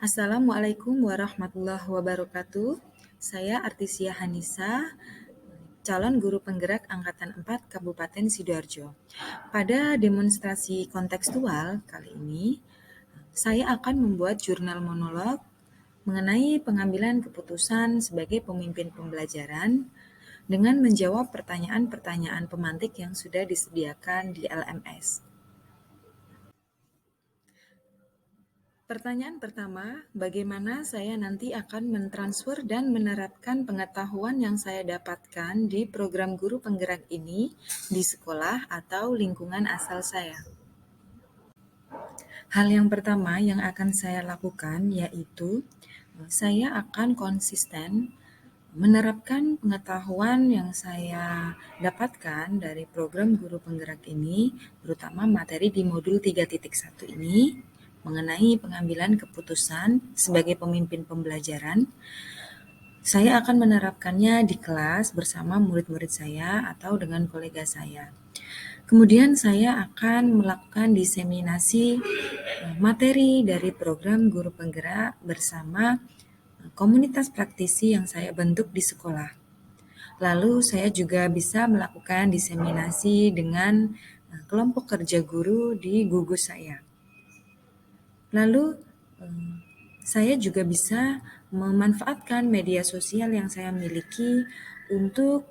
Assalamualaikum warahmatullahi wabarakatuh. Saya Artisia Hanisa, calon guru penggerak Angkatan 4 Kabupaten Sidoarjo. Pada demonstrasi kontekstual kali ini, saya akan membuat jurnal monolog mengenai pengambilan keputusan sebagai pemimpin pembelajaran dengan menjawab pertanyaan-pertanyaan pemantik yang sudah disediakan di LMS. Pertanyaan pertama, bagaimana saya nanti akan mentransfer dan menerapkan pengetahuan yang saya dapatkan di program guru penggerak ini di sekolah atau lingkungan asal saya? Hal yang pertama yang akan saya lakukan yaitu saya akan konsisten menerapkan pengetahuan yang saya dapatkan dari program guru penggerak ini, terutama materi di modul 3.1 ini, mengenai pengambilan keputusan sebagai pemimpin pembelajaran. Saya akan menerapkannya di kelas bersama murid-murid saya atau dengan kolega saya. Kemudian saya akan melakukan diseminasi materi dari program guru penggerak bersama komunitas praktisi yang saya bentuk di sekolah. Lalu saya juga bisa melakukan diseminasi dengan kelompok kerja guru di gugus saya. Lalu saya juga bisa memanfaatkan media sosial yang saya miliki untuk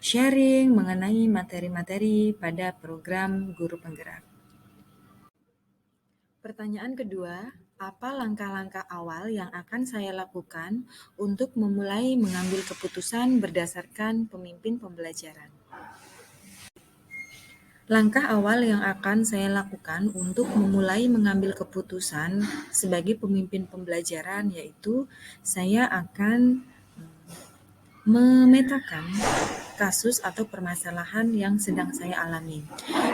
sharing mengenai materi-materi pada program guru penggerak. Pertanyaan kedua, apa langkah-langkah awal yang akan saya lakukan untuk memulai mengambil keputusan berdasarkan pemimpin pembelajaran? Langkah awal yang akan saya lakukan untuk memulai mengambil keputusan sebagai pemimpin pembelajaran yaitu saya akan memetakan kasus atau permasalahan yang sedang saya alami.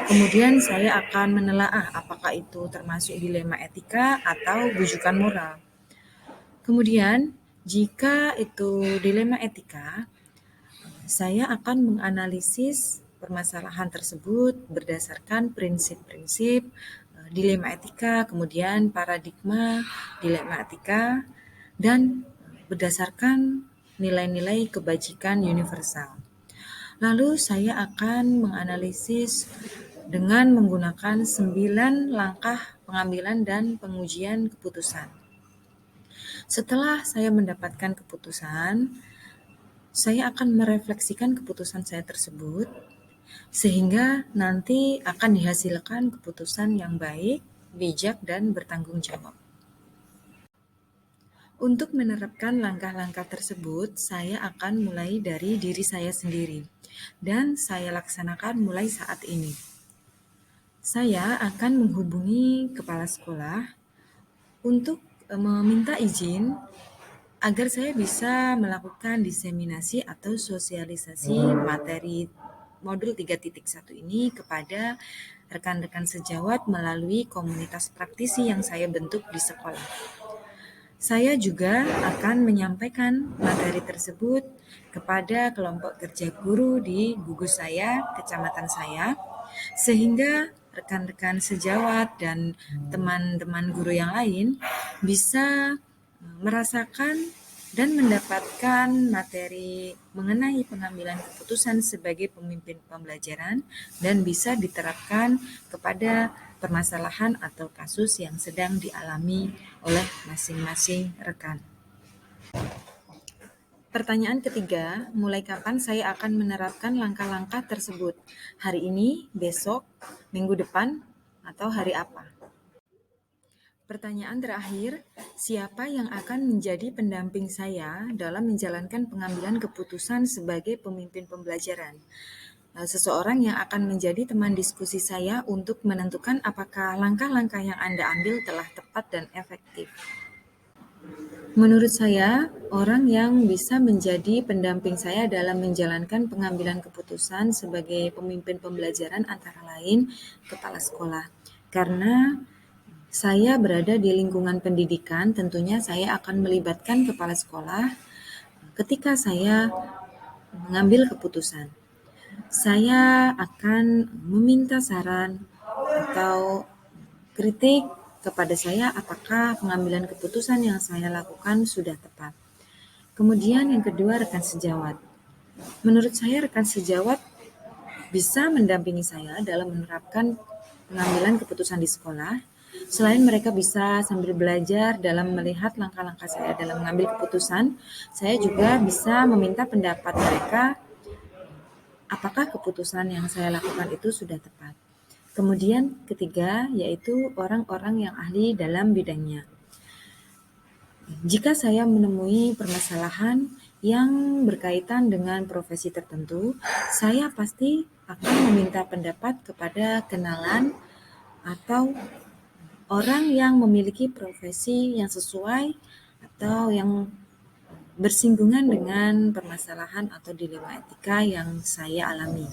Kemudian saya akan menelaah apakah itu termasuk dilema etika atau bujukan moral. Kemudian jika itu dilema etika, saya akan menganalisis permasalahan tersebut berdasarkan prinsip-prinsip dilema etika, kemudian paradigma dilema etika, dan berdasarkan nilai-nilai kebajikan universal. Lalu saya akan menganalisis dengan menggunakan 9 langkah pengambilan dan pengujian keputusan. Setelah saya mendapatkan keputusan, saya akan merefleksikan keputusan saya tersebut, sehingga nanti akan dihasilkan keputusan yang baik, bijak, dan bertanggung jawab. Untuk menerapkan langkah-langkah tersebut, saya akan mulai dari diri saya sendiri, dan saya laksanakan mulai saat ini. Saya akan menghubungi kepala sekolah untuk meminta izin agar saya bisa melakukan diseminasi atau sosialisasi materi modul 3.1 ini kepada rekan-rekan sejawat melalui komunitas praktisi yang saya bentuk di sekolah. Saya juga akan menyampaikan materi tersebut kepada kelompok kerja guru di gugus saya, kecamatan saya, sehingga rekan-rekan sejawat dan teman-teman guru yang lain bisa merasakan dan mendapatkan materi mengenai pengambilan keputusan sebagai pemimpin pembelajaran dan bisa diterapkan kepada permasalahan atau kasus yang sedang dialami oleh masing-masing rekan. Pertanyaan ketiga, mulai kapan saya akan menerapkan langkah-langkah tersebut? Hari ini, besok, minggu depan, atau hari apa? Pertanyaan terakhir, siapa yang akan menjadi pendamping saya dalam menjalankan pengambilan keputusan sebagai pemimpin pembelajaran? Seseorang yang akan menjadi teman diskusi saya untuk menentukan apakah langkah-langkah yang Anda ambil telah tepat dan efektif. Menurut saya, orang yang bisa menjadi pendamping saya dalam menjalankan pengambilan keputusan sebagai pemimpin pembelajaran antara lain kepala sekolah. Karena saya berada di lingkungan pendidikan, tentunya saya akan melibatkan kepala sekolah ketika saya mengambil keputusan. Saya akan meminta saran atau kritik kepada saya apakah pengambilan keputusan yang saya lakukan sudah tepat. Kemudian yang kedua, rekan sejawat. Menurut saya rekan sejawat bisa mendampingi saya dalam menerapkan pengambilan keputusan di sekolah. Selain mereka bisa sambil belajar dalam melihat langkah-langkah saya dalam mengambil keputusan, saya juga bisa meminta pendapat mereka apakah keputusan yang saya lakukan itu sudah tepat. Kemudian ketiga, yaitu orang-orang yang ahli dalam bidangnya. Jika saya menemui permasalahan yang berkaitan dengan profesi tertentu, saya pasti akan meminta pendapat kepada kenalan atau orang yang memiliki profesi yang sesuai atau yang bersinggungan dengan permasalahan atau dilema etika yang saya alami.